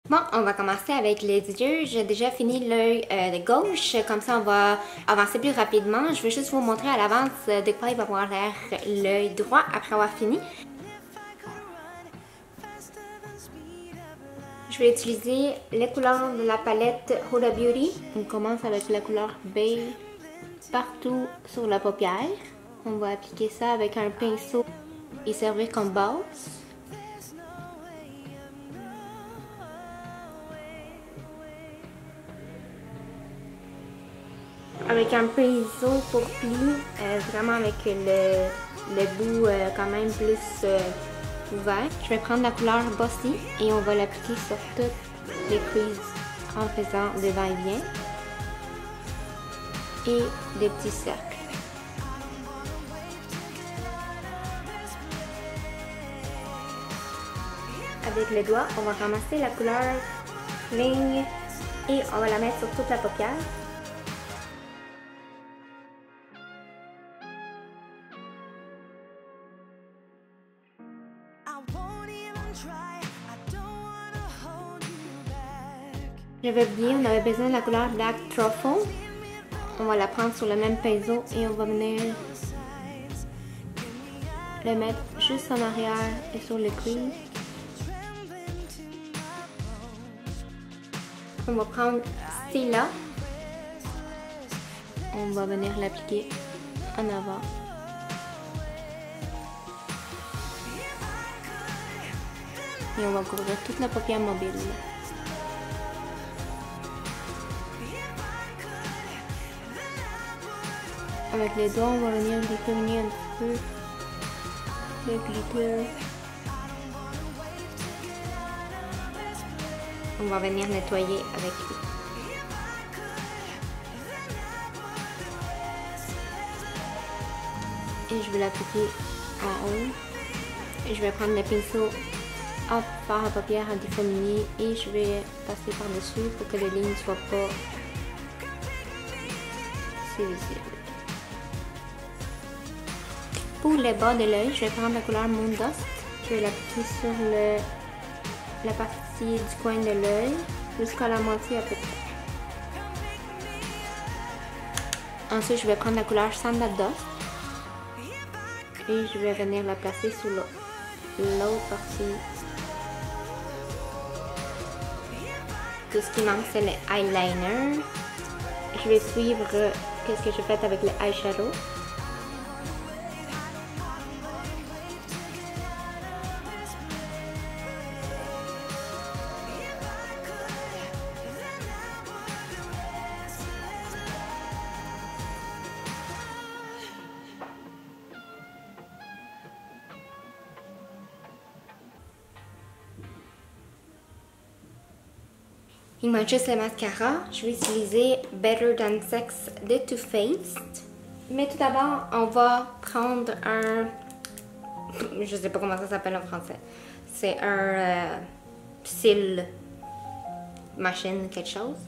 Bon, on va commencer avec les yeux. J'ai déjà fini l'œil de gauche, comme ça on va avancer plus rapidement. Je vais juste vous montrer à l'avance de quoi il va avoir l'air l'œil droit après avoir fini. Je vais utiliser les couleurs de la palette Huda Beauty. On commence avec la couleur beige partout sur la paupière. On va appliquer ça avec un pinceau et servir comme base. Avec un pinceau pour pli, vraiment avec le bout quand même plus ouvert. Je vais prendre la couleur Bossy et on va l'appliquer sur toutes les creases en faisant des va-et-vient et des petits cercles. Avec les doigts, on va ramasser la couleur Fling et on va la mettre sur toute la paupière. J'avais oublié, on avait besoin de la couleur Black Truffle. On va la prendre sur le même pinceau et on va venir le mettre juste en arrière et sur le crease. On va prendre Stila. On va venir l'appliquer en avant. Et on va couvrir toute la paupière mobile. Avec les doigts, on va venir déterminer un petit peu le glitter. On va venir nettoyer avec lui. Et je vais l'appliquer en haut. Et je vais prendre le pinceau à faire la paupière à diffaminer et je vais passer par-dessus pour que les lignes ne soient pas si visibles. Pour le bas de l'œil, je vais prendre la couleur Moon Dust. Je vais l'appliquer sur la partie du coin de l'œil jusqu'à la moitié à peu près. Ensuite, je vais prendre la couleur Sandal Dust et je vais venir la placer sur l'autre partie. Tout ce qui manque, c'est le eyeliner. Je vais suivre ce que j'ai fait avec le eyeshadow. Il manque juste le mascara. Je vais utiliser Better Than Sex de Too Faced. Mais tout d'abord, on va prendre un... Je sais pas comment ça s'appelle en français. C'est un cils machine quelque chose.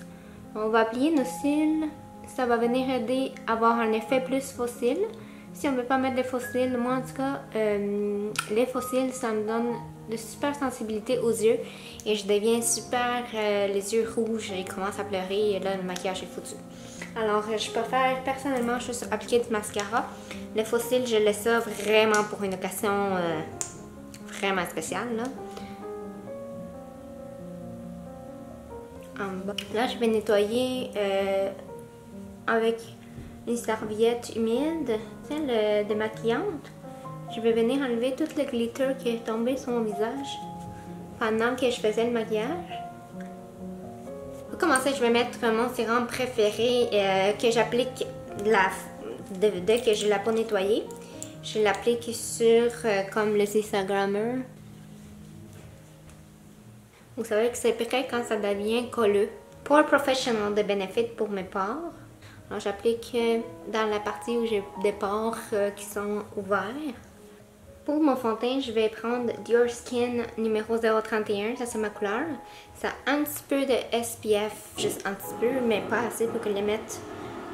On va plier nos cils. Ça va venir aider à avoir un effet plus fossile. Si on ne veut pas mettre de fossiles, moi en tout cas, les fossiles, ça me donne de super sensibilité aux yeux et je deviens super les yeux rouges et commence à pleurer et là le maquillage est foutu. Alors je préfère personnellement juste appliquer du mascara. Les fossiles, je laisse ça vraiment pour une occasion vraiment spéciale là. En bas. Là je vais nettoyer avec une serviette humide, démaquillante. Je vais venir enlever tout le glitter qui est tombé sur mon visage pendant que je faisais le maquillage. Pour commencer, je vais mettre mon sérum préféré que j'applique dès que j'ai la peau nettoyée. Je l'applique sur comme le Instagrammer. Vous savez que c'est prêt quand ça devient colleux. Pour un professionnel de Benefit pour mes pores. Alors j'applique dans la partie où j'ai des pores qui sont ouverts. Pour mon fond de teint, je vais prendre Dior Skin numéro 031, ça c'est ma couleur. Ça a un petit peu de SPF, juste un petit peu, mais pas assez pour que je les mette.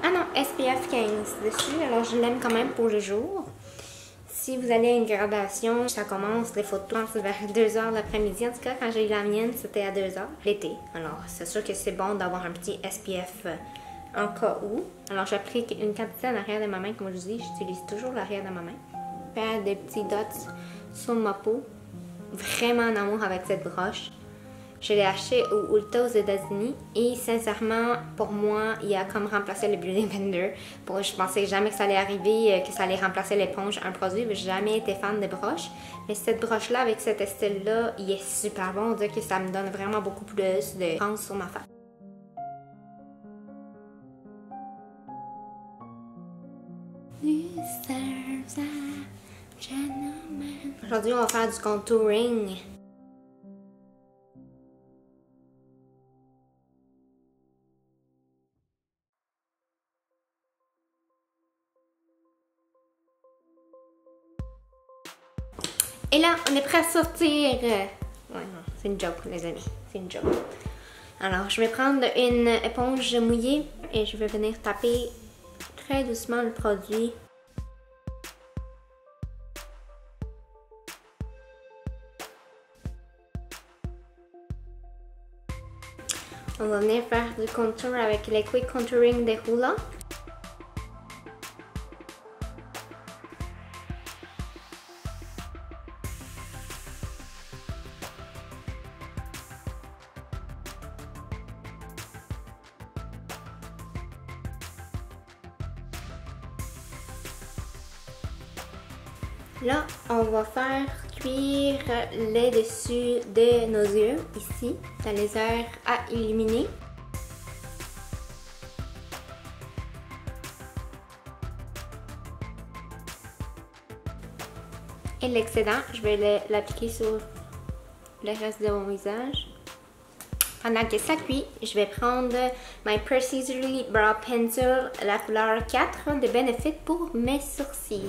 Ah non, SPF 15 dessus, alors je l'aime quand même pour le jour. Si vous allez à une graduation, ça commence les photos vers 2h l'après-midi. En tout cas, quand j'ai eu la mienne, c'était à 2h l'été. Alors, c'est sûr que c'est bon d'avoir un petit SPF en cas où. Alors, j'ai pris une quantité en arrière de ma main. Comme je vous dis, j'utilise toujours l'arrière de ma main. Faire des petits dots sur ma peau. Vraiment en amour avec cette broche. Je l'ai acheté au Ulta aux États-Unis et sincèrement, pour moi, il a comme remplacé le Beauty Blender. Je pensais jamais que ça allait arriver, que ça allait remplacer l'éponge, un produit. J'ai jamais été fan de broches. Mais cette broche-là, avec cet style-là, il est super bon. On dirait que ça me donne vraiment beaucoup plus de France sur ma face. Aujourd'hui, on va faire du contouring. Et là, on est prêt à sortir. Ouais, non, c'est une joke, les amis. C'est une joke. Alors, je vais prendre une éponge mouillée et je vais venir taper très doucement le produit. On va venir faire du contour avec les Quick Contouring de Hoola. Là, on va faire cuire les dessus de nos yeux, ici, dans les aires à illuminer. Et l'excédent, je vais l'appliquer sur le reste de mon visage. Pendant que ça cuit, je vais prendre My Precisely Brow Pencil, la couleur 4 de Benefit pour mes sourcils.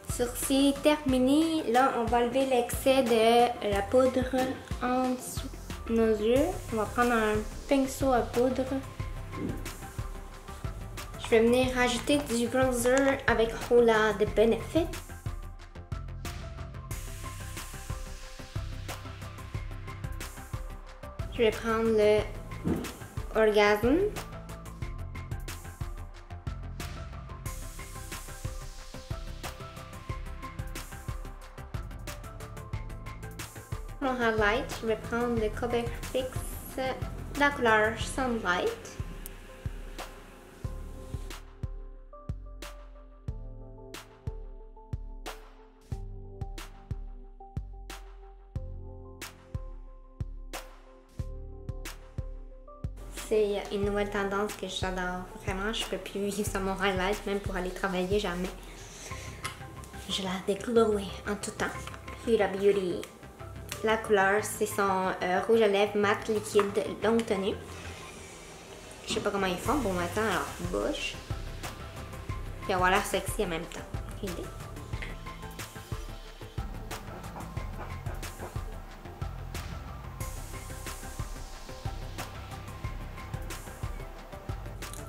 Sourcils terminés. Là, on va enlever l'excès de la poudre en dessous de nos yeux. On va prendre un pinceau à poudre. Je vais venir rajouter du bronzer avec Hoola de Benefit. Je vais prendre le Orgasm. Mon highlight, je vais prendre le Cover Fix, la couleur Sunlight. C'est une nouvelle tendance que j'adore. Vraiment, je peux plus vivre sans mon highlight, même pour aller travailler, jamais. Je la déglower en tout temps. Huda Beauty. La couleur, c'est son rouge à lèvres mat liquide longue tenue. Je sais pas comment ils font. Bon matin, alors bouche. Puis avoir l'air sexy en même temps. Aucune idée.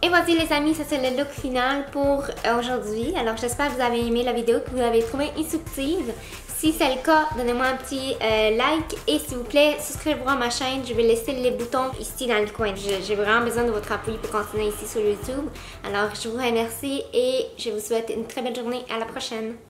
Et voici les amis, ça c'est le look final pour aujourd'hui. Alors j'espère que vous avez aimé la vidéo, que vous l'avez trouvée instructive. Si c'est le cas, donnez-moi un petit like et s'il vous plaît, souscrivez-vous à ma chaîne. Je vais laisser les boutons ici dans le coin. J'ai vraiment besoin de votre appui pour continuer ici sur YouTube. Alors je vous remercie et je vous souhaite une très belle journée. À la prochaine!